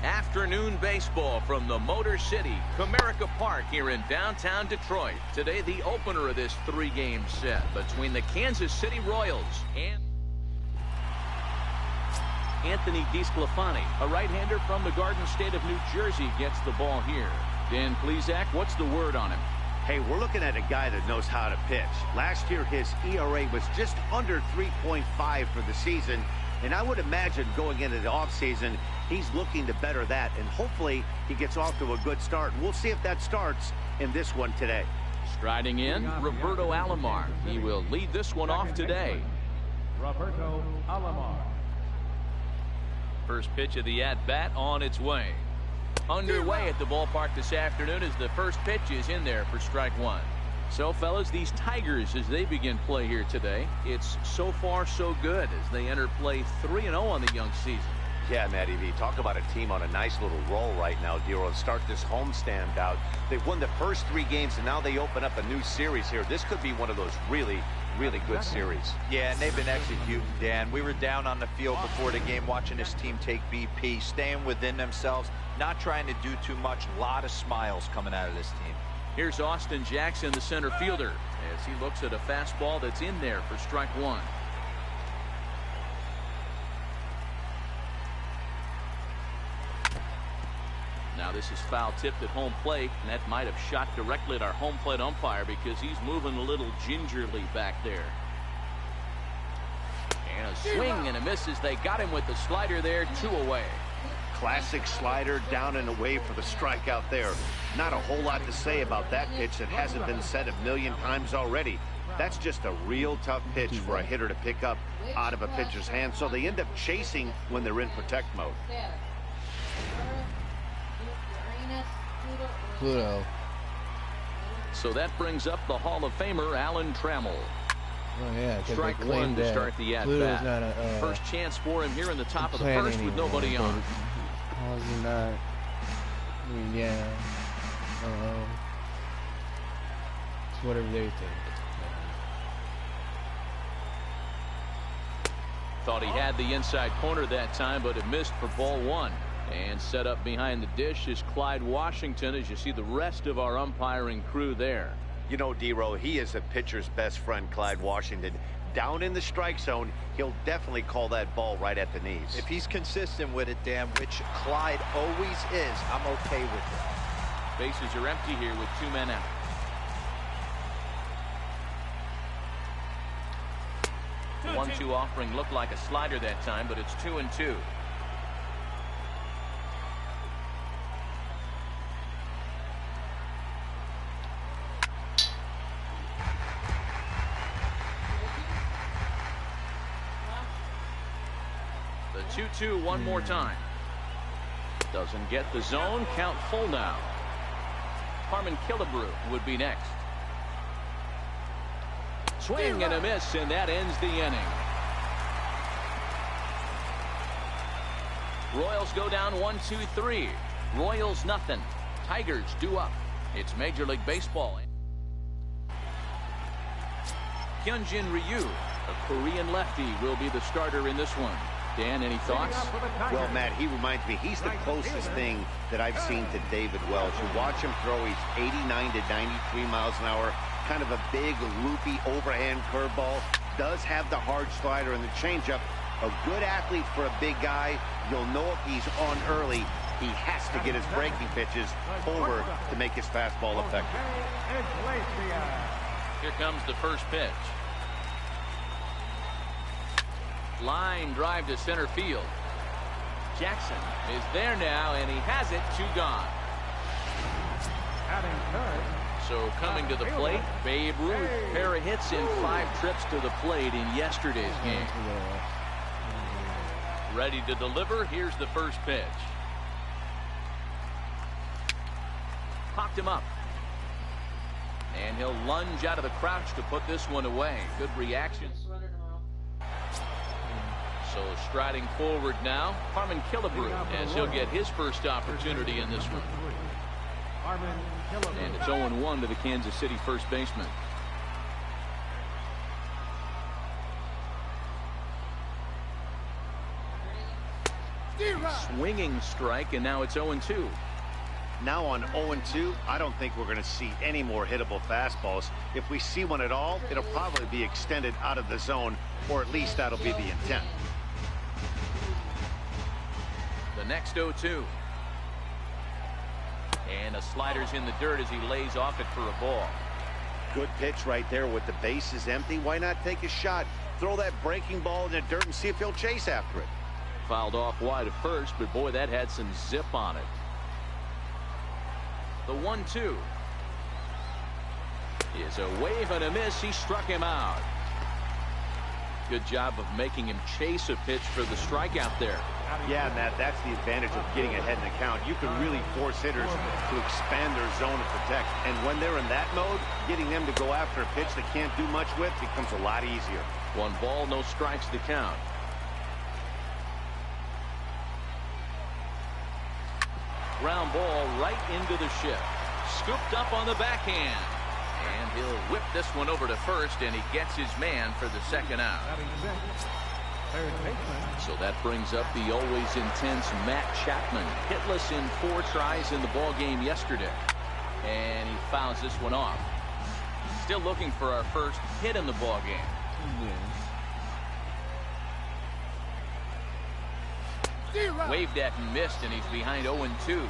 Afternoon baseball from the Motor City, Comerica Park here in downtown Detroit. Today, the opener of this three-game set between the Kansas City Royals and Anthony DeSclafani, a right-hander from the Garden State of New Jersey, gets the ball here. Dan Plesac, what's the word on him? Hey, we're looking at a guy that knows how to pitch. Last year, his ERA was just under 3.5 for the season, and I would imagine going into the offseason, he's looking to better that, and hopefully he gets off to a good start. We'll see if that starts in this one today. Striding in, Roberto Alomar. He will lead this one off today. Roberto Alomar. First pitch of the at-bat on its way. Underway at the ballpark this afternoon as the first pitch is in there for strike one. So, fellas, these Tigers, as they begin play here today, it's so far so good as they enter play 3-0 on the young season. Yeah, Matty V, talk about a team on a nice little roll right now, Dero. Start this homestand out. They've won the first 3 games, and now they open up a new series here. This could be one of those really good series. Yeah, and they've been executing, Dan. We were down on the field before the game watching this team take BP, staying within themselves, not trying to do too much. A lot of smiles coming out of this team. Here's Austin Jackson, the center fielder, as he looks at a fastball that's in there for strike one. Now this is foul tipped at home plate, and that might have shot directly at our home plate umpire because he's moving a little gingerly back there. And a swing and a miss as they got him with the slider there, 2 away. Classic slider down and away for the strikeout there. Not a whole lot to say about that pitch that hasn't been said a million times already. That's just a real tough pitch for a hitter to pick up out of a pitcher's hand, so they end up chasing when they're in protect mode. Pluto. So that brings up the Hall of Famer Alan Trammell. Oh yeah, strike one to start the at-bat. First chance for him here in the top of the first with nobody on. How is he not? I mean, yeah. It's whatever they think. Thought he had the inside corner that time, but it missed for ball one. And set up behind the dish is Clyde Washington, as you see the rest of our umpiring crew there. You know, Dero, he is a pitcher's best friend, Clyde Washington. Down in the strike zone, he'll definitely call that ball right at the knees. If he's consistent with it, Dan, which Clyde always is, I'm okay with it. Bases are empty here with 2 men out. The 1-2 offering looked like a slider that time, but it's 2-2. The 2-2 one more time. Doesn't get the zone. Count full now. Harmon Killebrew would be next. Swing and a miss, and that ends the inning. Royals go down 1-2-3. Royals nothing. Tigers due up. It's Major League Baseball. Hyunjin Ryu, a Korean lefty, will be the starter in this one. Dan, any thoughts? Well, Matt, he reminds me, he's the closest thing that I've seen to David Welch. You watch him throw, he's 89 to 93 miles an hour. Kind of a big, loopy, overhand curveball. Does have the hard slider and the changeup. A good athlete for a big guy. You'll know if he's on early. He has to get his breaking pitches over to make his fastball effective. Here comes the first pitch. Line drive to center field. Jackson is there now, and he has it. 2 gone. So coming to the plate, Babe Ruth. Pair of hits in 5 trips to the plate in yesterday's game. Ready to deliver. Here's the first pitch. Popped him up. And he'll lunge out of the crouch to put this one away. Good reaction. So striding forward now, Harmon Killebrew, as he'll get his first opportunity in this one. And it's 0-1 to the Kansas City first baseman. Swinging strike, and now it's 0-2. Now on 0-2, I don't think we're going to see any more hittable fastballs. If we see one at all, it'll probably be extended out of the zone, or at least that'll be the intent. The next 0-2. And a slider's in the dirt as he lays off it for a ball. Good pitch right there with the bases empty. Why not take a shot? Throw that breaking ball in the dirt and see if he'll chase after it. Fouled off wide at first, but boy, that had some zip on it. The 1-2 is a wave and a miss. He struck him out. Good job of making him chase a pitch for the strikeout there. Yeah, Matt, that's the advantage of getting ahead in the count. You can really force hitters to expand their zone and protect. And when they're in that mode, getting them to go after a pitch they can't do much with becomes a lot easier. 1 ball, no strikes to count. Ground ball right into the shift. Scooped up on the backhand. And he'll whip this one over to first, and he gets his man for the second out. So that brings up the always intense Matt Chapman. Hitless in 4 tries in the ball game yesterday. And he fouls this one off. Still looking for our first hit in the ball game. Waved at and missed, and he's behind 0-2.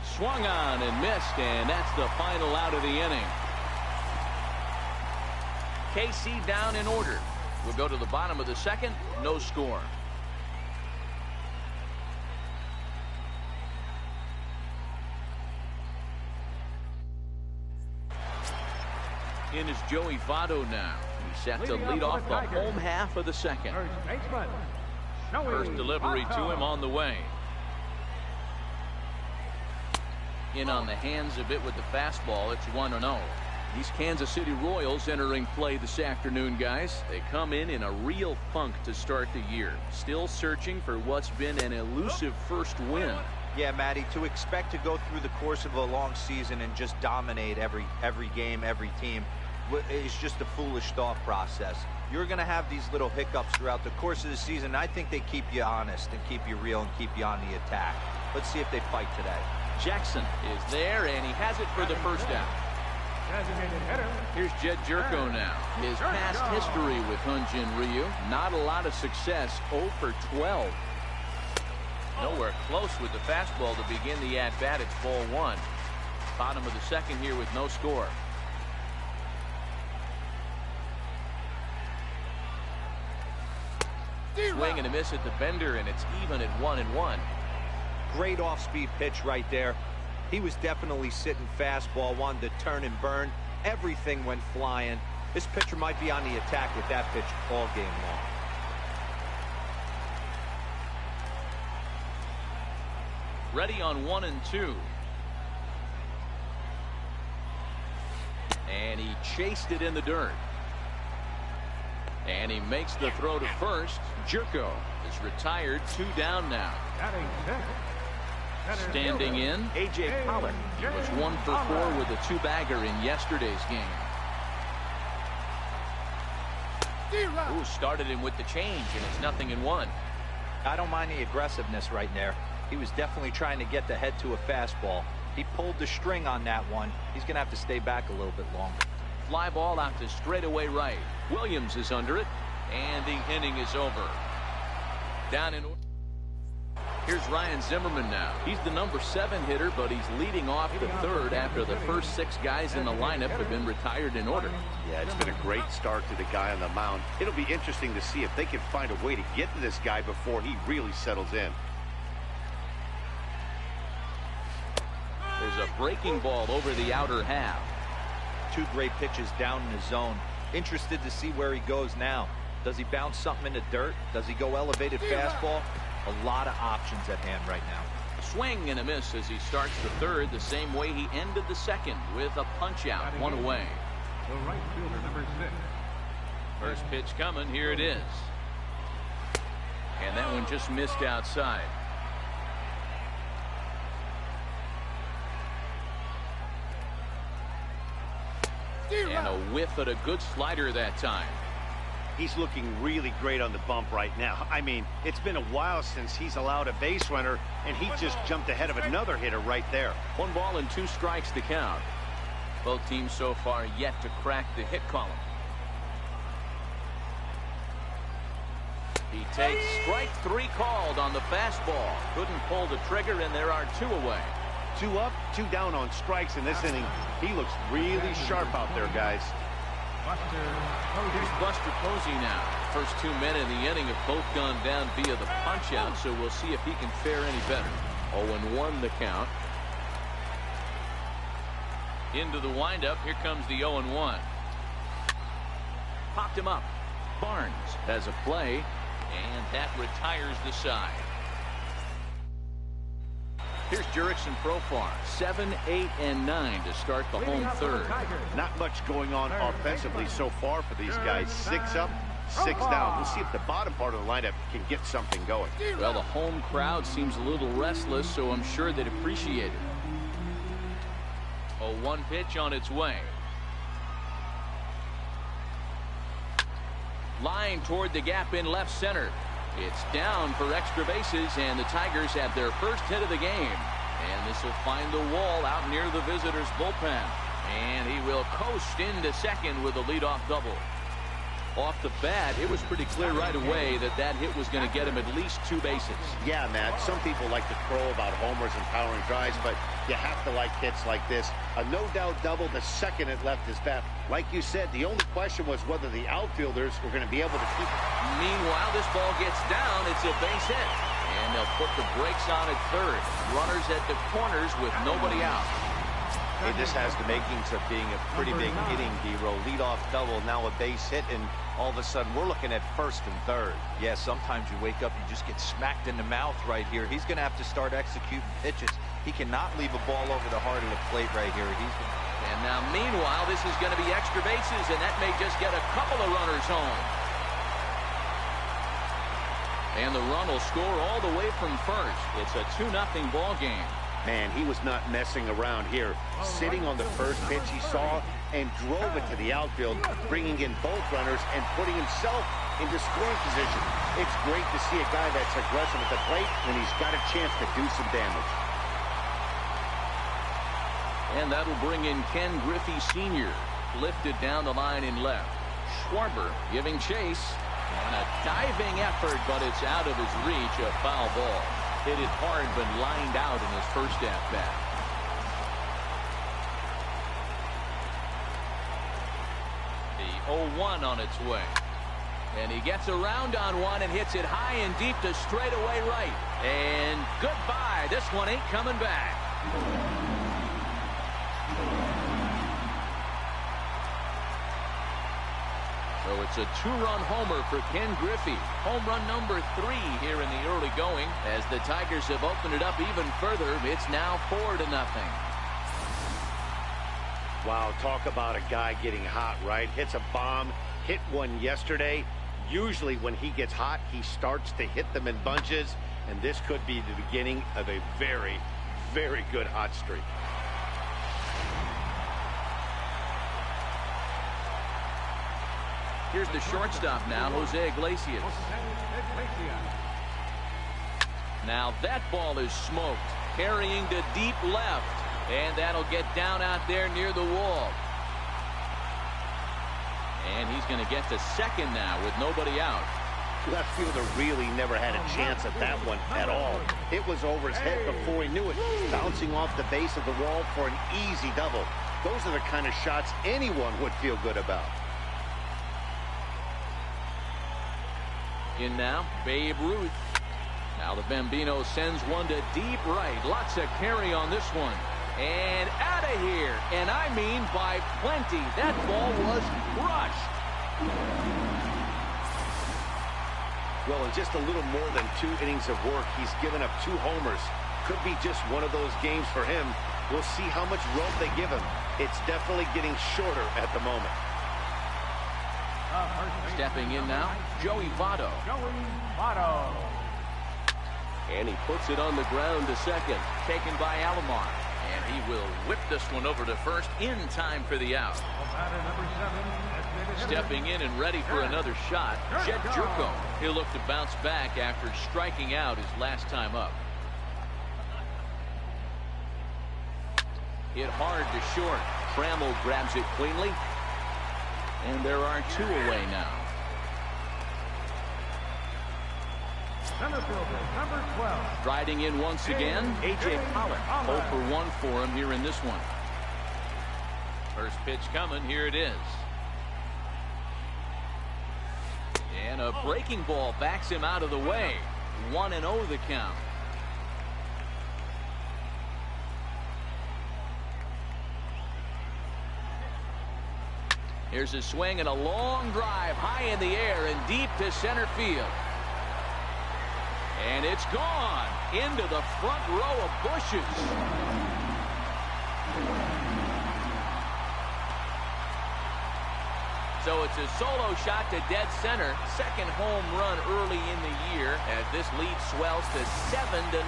Swung on and missed, and that's the final out of the inning. KC down in order. We'll go to the bottom of the second. No score. In is Joey Votto now. He's set to lead off the home half of the second. First delivery to him on the way. In on the hands a bit with the fastball. It's 1-0. These Kansas City Royals entering play this afternoon, guys. They come in a real funk to start the year. Still searching for what's been an elusive first win. Yeah, Matty, to expect to go through the course of a long season and just dominate every game, every team is just a foolish thought process. You're going to have these little hiccups throughout the course of the season. I think they keep you honest and keep you real and keep you on the attack. Let's see if they fight today. Jackson is there, and he has it for the first out. Here's Jed Jerko now. His past history with Hyunjin Ryu, not a lot of success. 0 for 12. Nowhere close with the fastball to begin the at-bat. It's ball 1. Bottom of the second here with no score. Swing and a miss at the bender, and it's even at 1-1. Great off-speed pitch right there. He was definitely sitting fastball, wanted to turn and burn. Everything went flying. This pitcher might be on the attack with that pitch all game long. Ready on 1-2. And he chased it in the dirt. And he makes the throw to first. Jerko is retired. 2 down now. Standing in, A.J. Pollock. He was 1 for 4 with a 2-bagger in yesterday's game. Ooh, started him with the change, and it's 0-1. I don't mind the aggressiveness right there. He was definitely trying to get the head to a fastball. He pulled the string on that one. He's going to have to stay back a little bit longer. Fly ball out to straightaway right. Williams is under it, and the inning is over. Down in order. Here's Ryan Zimmerman now. He's the number 7 hitter, but he's leading off the third after the first 6 guys in the lineup have been retired in order. Yeah, it's been a great start to the guy on the mound. It'll be interesting to see if they can find a way to get to this guy before he really settles in. There's a breaking ball over the outer half. 2 great pitches down in the zone. Interested to see where he goes now. Does he bounce something in the dirt? Does he go elevated fastball? A lot of options at hand right now. A swing and a miss as he starts the third the same way he ended the second with a punch out. 1 away. The right fielder, number 6. First pitch coming. Here it is. And that one just missed outside. whiff at a good slider that time. He's looking really great on the bump right now. I mean, it's been a while since he's allowed a base runner, and he just jumped ahead of another hitter right there. 1 ball and 2 strikes to count. Both teams so far yet to crack the hit column. He takes strike 3 called on the fastball. Couldn't pull the trigger, and there are 2 away. 2 up, 2 down on strikes in this inning. He looks really sharp out there, guys. Here's Buster Posey now. First 2 men in the inning have both gone down via the punch-out, so we'll see if he can fare any better. 0-1 the count. Into the windup. Here comes the 0-1. Popped him up. Barnes has a play, and that retires the side. Here's Jurickson Profar. 7, 8, and 9 to start the home third. Not much going on offensively so far for these guys. 6 up, 6 down. We'll see if the bottom part of the lineup can get something going. Well, the home crowd seems a little restless, so I'm sure they'd appreciate it. 0-1 pitch on its way. Line toward the gap in left center. It's down for extra bases, and the Tigers have their first hit of the game. And this will find the wall out near the visitors' bullpen. And he will coast into second with a leadoff double. Off the bat, it was pretty clear right away that that hit was going to get him at least 2 bases. Yeah, Matt, some people like to crow about homers and powering drives, but you have to like hits like this. A no-doubt double the second it left his bat. Like you said, the only question was whether the outfielders were going to be able to keep it. Meanwhile, this ball gets down. It's a base hit. And they'll put the brakes on at third. Runners at the corners with nobody out. Hey, this has the makings of being a pretty big inning, hero. Leadoff double, now a base hit, and all of a sudden we're looking at first and third. Yeah, sometimes you wake up and you just get smacked in the mouth right here. He's going to have to start executing pitches. He cannot leave a ball over the heart of the plate right here. And now, meanwhile, this is going to be extra bases, and that may just get a couple of runners home. And the run will score all the way from first. It's a 2-0 ball game. Man, he was not messing around here. Sitting on the first pitch he saw and drove it to the outfield, bringing in both runners and putting himself into scoring position. It's great to see a guy that's aggressive at the plate when he's got a chance to do some damage. And that'll bring in Ken Griffey Sr. Lifted down the line in left. Schwarber giving chase. And a diving effort, but it's out of his reach. A foul ball. Hit it hard, but lined out in his first at-bat. The 0-1 on its way. And he gets around on one and hits it high and deep to straightaway right. And goodbye. This one ain't coming back. So it's a 2-run homer for Ken Griffey. Home run number 3 here in the early going. As the Tigers have opened it up even further, it's now 4-0. Wow, talk about a guy getting hot, right? Hits a bomb, hit one yesterday. Usually when he gets hot, he starts to hit them in bunches. And this could be the beginning of a very, very good hot streak. Here's the shortstop now, Jose Iglesias. Now that ball is smoked, carrying to deep left, and that'll get down out there near the wall. And he's going to get to second now with nobody out. Left fielder really never had a chance at that one at all. It was over his head before he knew it, bouncing off the base of the wall for an easy double. Those are the kind of shots anyone would feel good about. In now, Babe Ruth. Now the Bambino sends one to deep right. Lots of carry on this one. And out of here. And I mean by plenty. That ball was crushed. Well, in just a little more than 2 innings of work, he's given up 2 homers. Could be just one of those games for him. We'll see how much rope they give him. It's definitely getting shorter at the moment. Stepping in now, Joey Votto. And he puts it on the ground to second. Taken by Alomar. And He will whip this one over to first in time for the out. Stepping in and ready for another shot, Jed Jerko. He'll look to bounce back after striking out his last time up. Hit hard to short. Trammell grabs it cleanly. And there are 2 away now. Center fielder, number 12. Striding in once again, A.J. Pollock. 0 for 1 for him here in this one. First pitch coming. Here it is. And a breaking ball backs him out of the way. 1-0 the count. Here's a swing and a long drive high in the air and deep to center field. And it's gone into the front row of bushes. So it's a solo shot to dead center. Second home run early in the year as this lead swells to 7-0.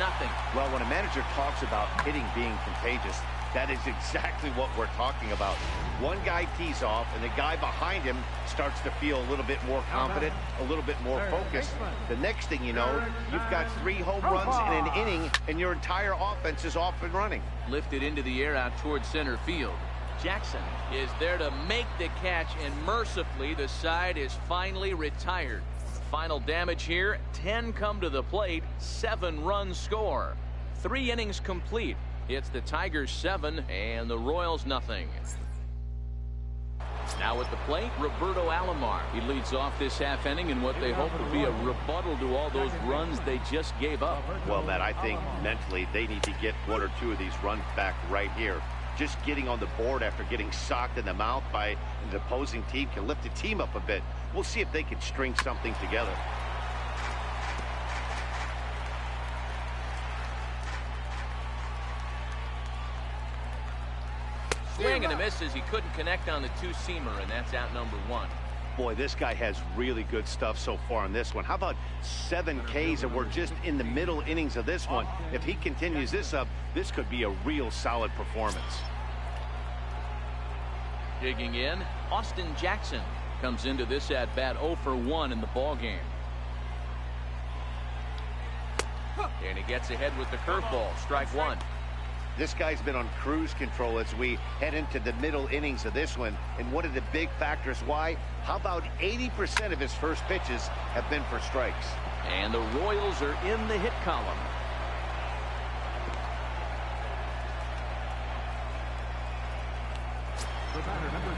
Well, when a manager talks about hitting being contagious, that is exactly what we're talking about. One guy tees off, and the guy behind him starts to feel a little bit more confident, a little bit more focused. The next thing you know, you've got 3 home runs in an inning, and your entire offense is off and running. Lifted into the air out towards center field. Jackson is there to make the catch, and mercifully the side is finally retired. Final damage here, 10 come to the plate, 7 runs score. 3 innings complete. It's the Tigers 7 and the Royals nothing. Now at the plate, Roberto Alomar. He leads off this half inning in what they hope will be a rebuttal to all those runs they just gave up. Well, Matt, I think mentally they need to get 1 or 2 of these runs back right here. Just getting on the board after getting socked in the mouth by the opposing team can lift the team up a bit. We'll see if they can string something together. Swing and a miss as he couldn't connect on the 2-seamer, and that's out number 1. Boy, this guy has really good stuff so far in this one. How about 7 Ks, and we're just in the middle innings of this one. If he continues this up, this could be a real solid performance. Digging in, Austin Jackson comes into this at bat 0 for 1 in the ball game. And he gets ahead with the curveball, strike 1. This guy's been on cruise control as we head into the middle innings of this one. And one of the big factors why, how about 80% of his first pitches have been for strikes? And the Royals are in the hit column.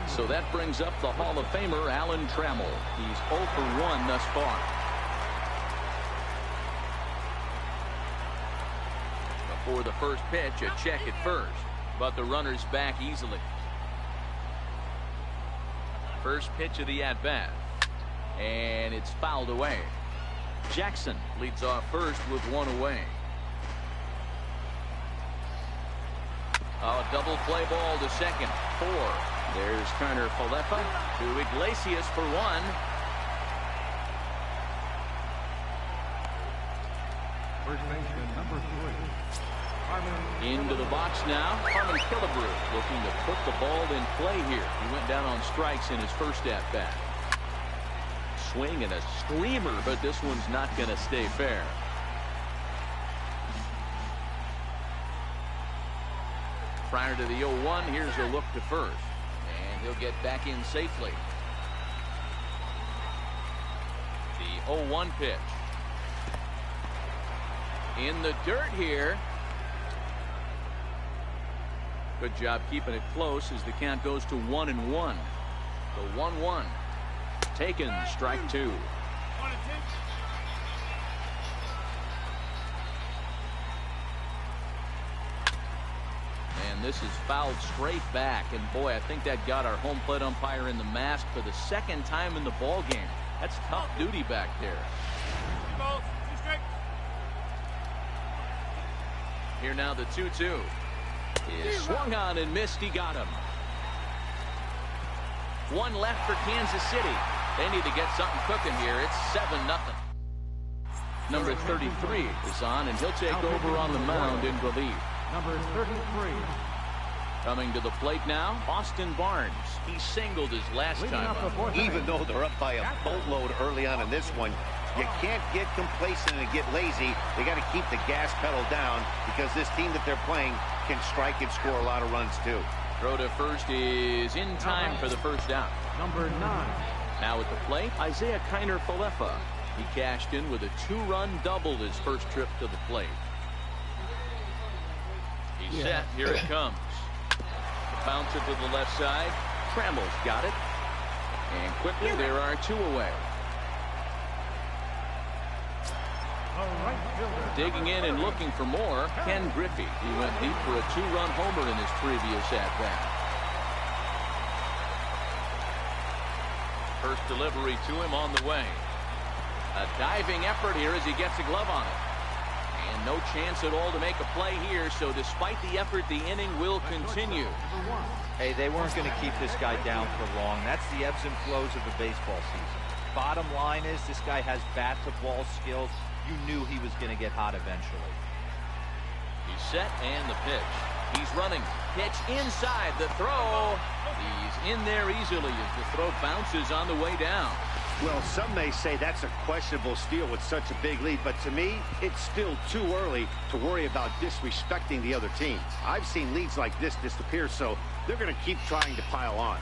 So that brings up the Hall of Famer Alan Trammell. He's 0 for 1 thus far. For the first pitch, a check at first, but the runner's back easily. First pitch of the at-bat, and it's fouled away. Jackson leads off first with 1 away. A double play ball to second. 4. There's Turner Falefa to Iglesias for 1. First baseman, number 3. Into the box now, Harmon Killebrew looking to put the ball in play here. He went down on strikes in his first at-bat. Swing and a screamer, but this one's not going to stay fair. Prior to the 0-1, here's a look to first. And he'll get back in safely. The 0-1 pitch. In the dirt here. Good job keeping it close as the count goes to 1-1. The 1-1. Taken, strike 2. And this is fouled straight back. And boy, I think that got our home plate umpire in the mask for the second time in the ball game. That's tough duty back there. Here now the 2-2. Is swung on and missed. He got him. 1 left for Kansas City. They need to get something cooking here. It's 7-0. Number 33 is on, and he'll take over on the mound in relief. Number 33, Coming to the plate now, Austin Barnes. He singled his last time up. Even though they're up by a boatload early on in this one, you can't get complacent and get lazy. You got to keep the gas pedal down because this team that they're playing can strike and score a lot of runs too. Throw to first is in time for the first down. Number 9. Now at the plate, Isaiah Kiner-Falefa. He cashed in with a 2-run double his first trip to the plate. He's set. Here it comes. Bounce it to the left side. Trammell's got it. And quickly there are 2 away. Digging in and looking for more, Ken Griffey. He went deep for a 2-run homer in his previous at-bat. First delivery to him on the way. A diving effort here as he gets a glove on it. And no chance at all to make a play here, so despite the effort, the inning will continue. Hey, they weren't going to keep this guy down for long. That's the ebbs and flows of a baseball season. Bottom line is this guy has bat-to-ball skills. You knew he was going to get hot eventually. He's set and the pitch. He's running. Pitch inside. The throw. He's in there easily as the throw bounces on the way down. Well, some may say that's a questionable steal with such a big lead, but to me, it's still too early to worry about disrespecting the other team. I've seen leads like this disappear, so they're going to keep trying to pile on.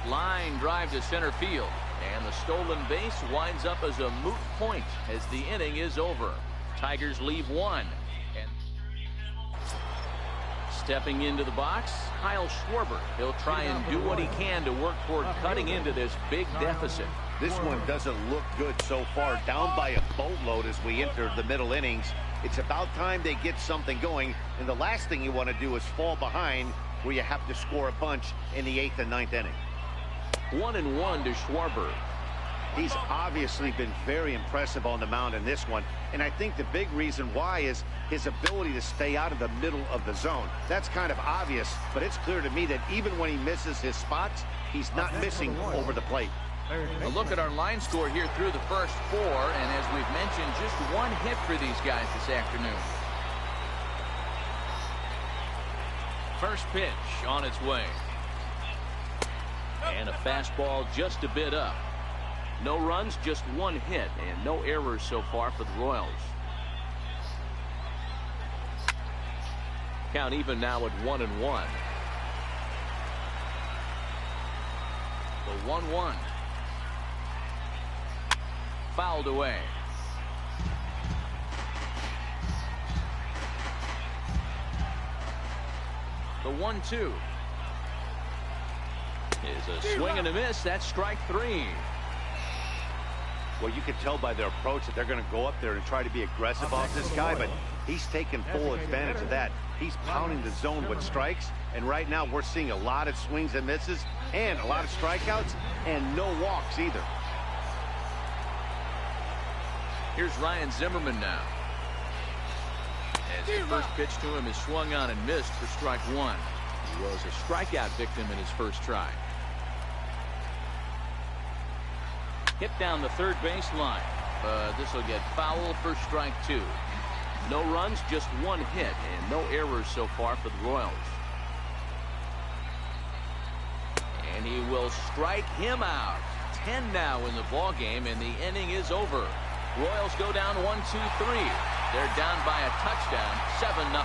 Line drive to center field, and the stolen base winds up as a moot point as the inning is over. Tigers leave 1. And stepping into the box, Kyle Schwarber. He'll try and do what he can to work toward cutting into this big deficit. This one doesn't look good so far, down by a boatload as we enter the middle innings. It's about time they get something going, and the last thing you want to do is fall behind where you have to score a bunch in the 8th and 9th inning. 1-1 to Schwarber. He's obviously been very impressive on the mound in this one, and I think the big reason why is his ability to stay out of the middle of the zone. That's kind of obvious, but it's clear to me that even when he misses his spots, he's not missing over the plate. A look at our line score here through the first 4, and as we've mentioned, just 1 hit for these guys this afternoon. First pitch on its way. And a fastball just a bit up. No runs, just 1 hit, and no errors so far for the Royals. Count even now at 1-1. The 1-1. Fouled away. The 1-2 is a swing and a miss. That's strike 3. Well, you can tell by their approach that they're going to go up there and try to be aggressive off this guy, but he's taking full advantage of that. He's pounding the zone with strikes, and right now we're seeing a lot of swings and misses and a lot of strikeouts and no walks either. Here's Ryan Zimmerman now. As the first pitch to him is swung on and missed for strike 1. He was a strikeout victim in his first try. Hit down the third base line. This will get foul for strike 2. No runs, just 1 hit, and no errors so far for the Royals. And he will strike him out. 10 now in the ball game, and the inning is over. Royals go down 1-2-3. They're down by a touchdown, 7-0.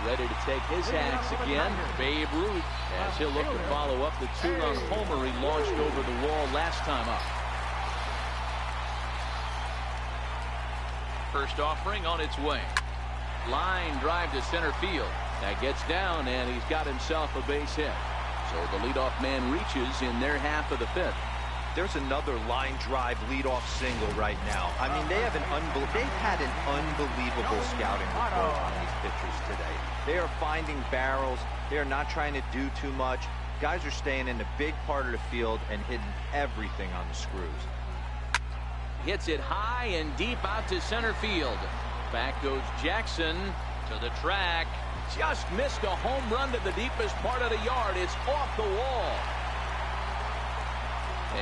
Ready to take his axe again, Babe Ruth, as he'll look to follow up the 2-run homer he launched over the wall last time up. First offering on its way. Line drive to center field. That gets down, and he's got himself a base hit. So the leadoff man reaches in their half of the 5th. There's another line drive leadoff single right now. I mean, they've had an unbelievable scouting report on these pitchers today. They are finding barrels. They are not trying to do too much. Guys are staying in the big part of the field and hitting everything on the screws. Hits it high and deep out to center field. Back goes Jackson to the track. Just missed a home run to the deepest part of the yard. It's off the wall.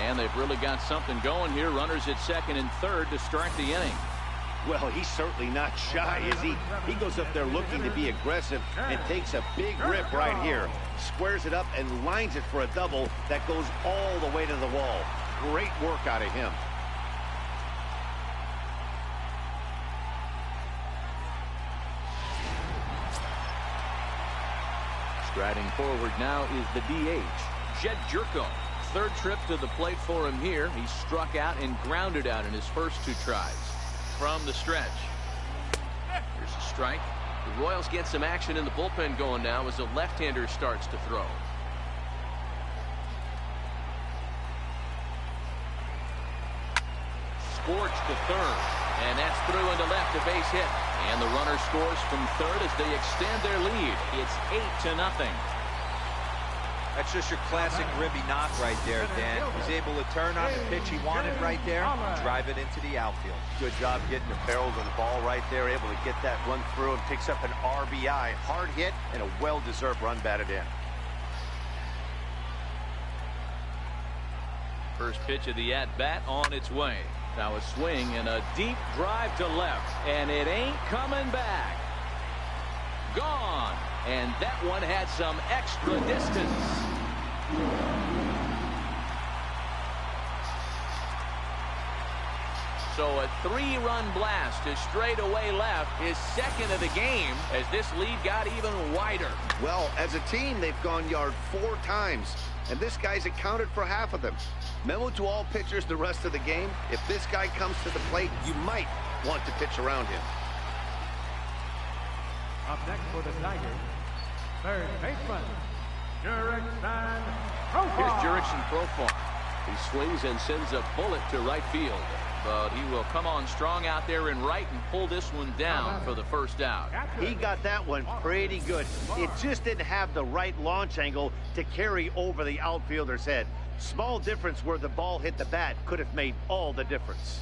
And they've really got something going here. Runners at second and third to start the inning. Well, he's certainly not shy, is he? He goes up there looking to be aggressive and takes a big rip right here. Squares it up and lines it for a double that goes all the way to the wall. Great work out of him. Striding forward now is the DH, Jed Jerko. Third trip to the plate for him here. He struck out and grounded out in his first 2 tries. From the stretch. Here's a strike. The Royals get some action in the bullpen going now as a left-hander starts to throw. Scorched to third. And that's through into left, a base hit. And the runner scores from third as they extend their lead. It's 8-0. That's just your classic Ribby knock right there, Dan. He's able to turn on the pitch he wanted right there, drive it into the outfield. Good job getting the barrel to the ball right there, able to get that run through and picks up an RBI. Hard hit and a well-deserved run batted in. First pitch of the at-bat on its way. Now a swing and a deep drive to left, and it ain't coming back. Gone, and that one had some extra distance. So a 3-run blast to straightaway left, his second of the game, as this lead got even wider. Well, as a team, they've gone yard 4 times, and this guy's accounted for half of them. Memo to all pitchers the rest of the game: if this guy comes to the plate, you might want to pitch around him. Up next for the Tigers, third baseman, Jurickson Profar. Here's Jurickson Profar. He swings and sends a bullet to right field. But he will come on strong out there in right and pull this one down for the first out. He got that one pretty good. It just didn't have the right launch angle to carry over the outfielder's head. Small difference where the ball hit the bat could have made all the difference.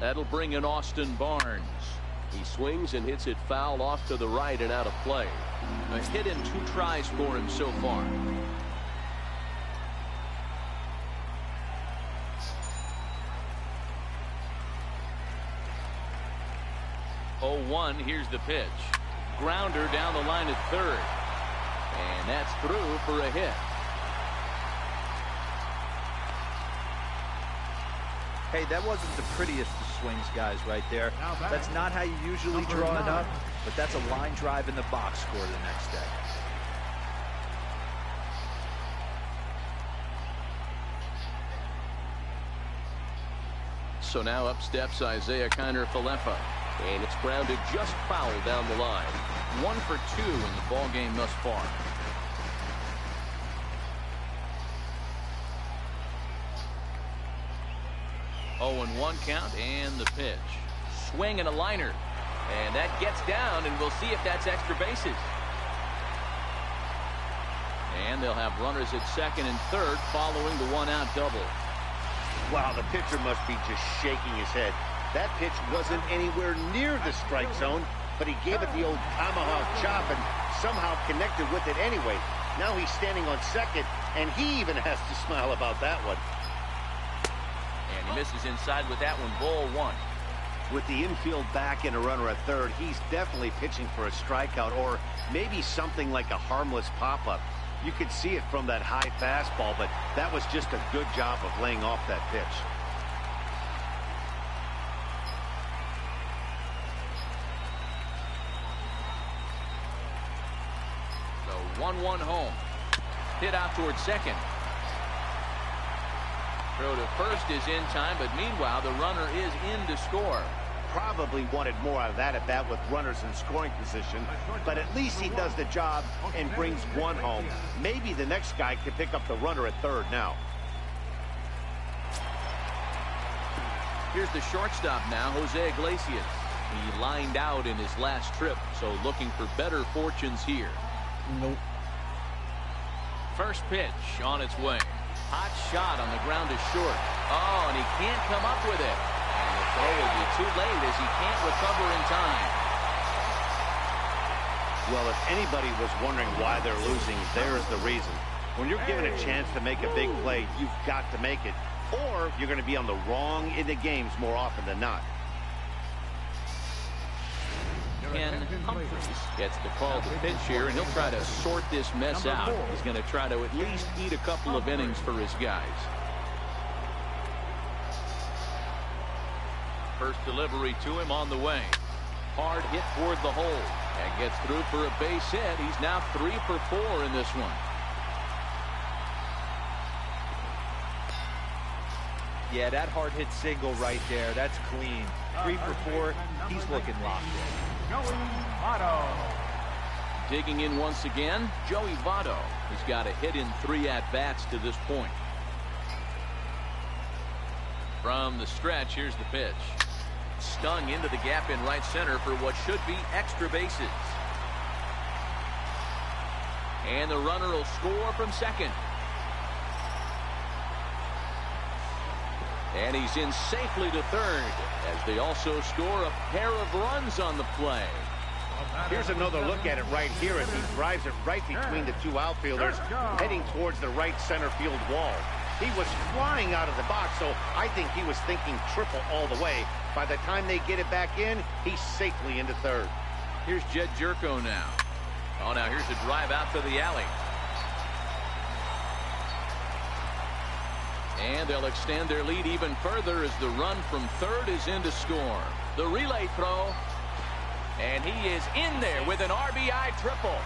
That'll bring in Austin Barnes. He swings and hits it foul off to the right and out of play. A hit in 2 tries for him so far. Oh, 1, here's the pitch. Grounder down the line at third. And that's through for a hit. Hey, that wasn't the prettiest of swings, guys, right there. That's not how you usually draw it up, but that's a line drive in the box score the next day. So now up steps Isaiah Kiner-Falefa. And it's grounded just foul down the line. 1 for 2 in the ball game thus far. Oh, and 1 count, and the pitch. Swing and a liner. And that gets down, and we'll see if that's extra bases. And they'll have runners at second and third following the 1-out double. Wow, the pitcher must be just shaking his head. That pitch wasn't anywhere near the strike zone, but he gave it the old tomahawk chop and somehow connected with it anyway. Now he's standing on second, and he even has to smile about that one. And he misses inside with that one, ball 1. With the infield back and a runner at third, he's definitely pitching for a strikeout or maybe something like a harmless pop-up. You could see it from that high fastball, but that was just a good job of laying off that pitch. So 1-1 home. Hit out towards second. Throw to first is in time, but meanwhile the runner is in to score. Probably wanted more out of that at bat with runners in scoring position, but at least he does the job and brings 1 home. Maybe the next guy could pick up the runner at third now. Here's the shortstop now, Jose Iglesias. He lined out in his last trip, so looking for better fortunes here. Nope. First pitch on its way. Hot shot on the ground is short. Oh, and he can't come up with it. And the throw will be too late as he can't recover in time. Well, if anybody was wondering why they're losing, there's the reason. When you're given a chance to make a big play, you've got to make it, or you're going to be on the wrong end of games more often than not. Ken Humphries gets the call to pitch here, and he'll try to sort this mess out. He's going to try to at least eat a couple of innings for his guys. First delivery to him on the way. Hard hit toward the hole. And gets through for a base hit. He's now 3 for 4 in this one. Yeah, that hard hit single right there. That's clean. 3 for 4. He's looking locked in. Joey Votto. Digging in once again, Joey Votto. He's got a hit in 3 at-bats to this point. From the stretch, here's the pitch. Stung into the gap in right center for what should be extra bases. And the runner will score from second. And he's in safely to third as they also score a pair of runs on the play. Here's another look at it right here as he drives it right between the 2 outfielders, heading towards the right center field wall. He was flying out of the box, so I think he was thinking triple all the way. By the time they get it back in, he's safely into third. Here's Jed Jerko now. Oh, now here's a drive out to the alley. And they'll extend their lead even further as the run from third is in to score. The relay throw. And he is in there with an RBI triple.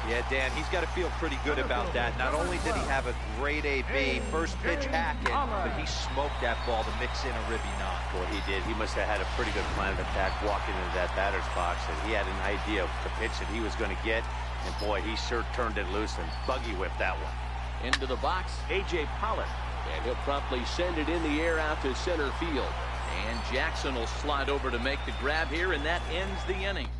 Yeah, Dan, he's got to feel pretty good about that. Not only did he have a great AB first pitch hacking, but he smoked that ball to mix in a ribby knock. Well, he did. He must have had a pretty good plan of attack walking into that batter's box, and he had an idea of the pitch that he was going to get. And boy, he sure turned it loose and buggy whipped that one. Into the box, A.J. Pollock. And he'll promptly send it in the air out to center field. And Jackson will slide over to make the grab here, and that ends the inning.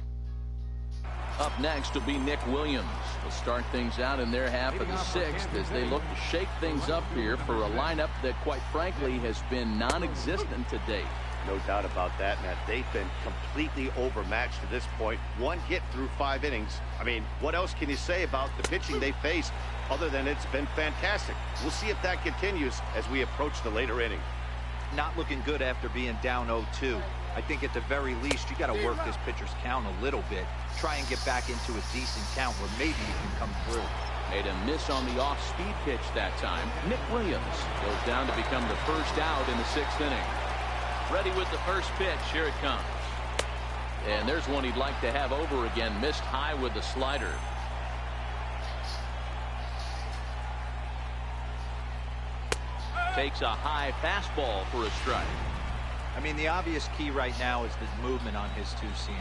Up next will be Nick Williams. Will start things out in their half of the 6th as they look to shake things up here for a lineup that, quite frankly, has been non-existent to date. No doubt about that, Matt. They've been completely overmatched to this point. 1 hit through 5 innings. I mean, what else can you say about the pitching they faced other than it's been fantastic? We'll see if that continues as we approach the later inning. Not looking good after being down 0-2. I think at the very least you got to work this pitcher's count a little bit. Try and get back into a decent count where maybe you can come through. Made a miss on the off-speed pitch that time. Nick Williams goes down to become the first out in the 6th inning. Ready with the first pitch. Here it comes. And there's one he'd like to have over again. Missed high with the slider. Takes a high fastball for a strike. I mean, the obvious key right now is the movement on his 2-seamer.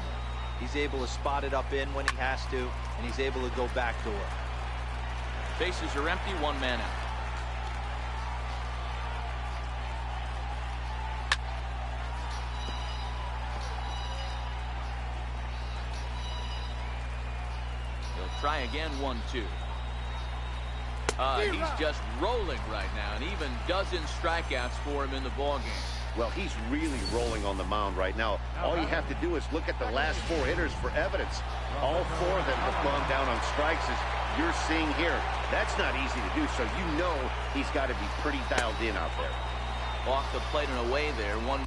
He's able to spot it up in when he has to, and he's able to go backdoor. Bases are empty, 1 man out. He'll try again, 1-2. He's just rolling right now, and even dozen strikeouts for him in the ballgame. Well, he's really rolling on the mound right now. All you have to do is look at the last 4 hitters for evidence. All 4 of them have gone down on strikes, as you're seeing here. That's not easy to do, so you know he's got to be pretty dialed in out there. Off the plate and away there, 1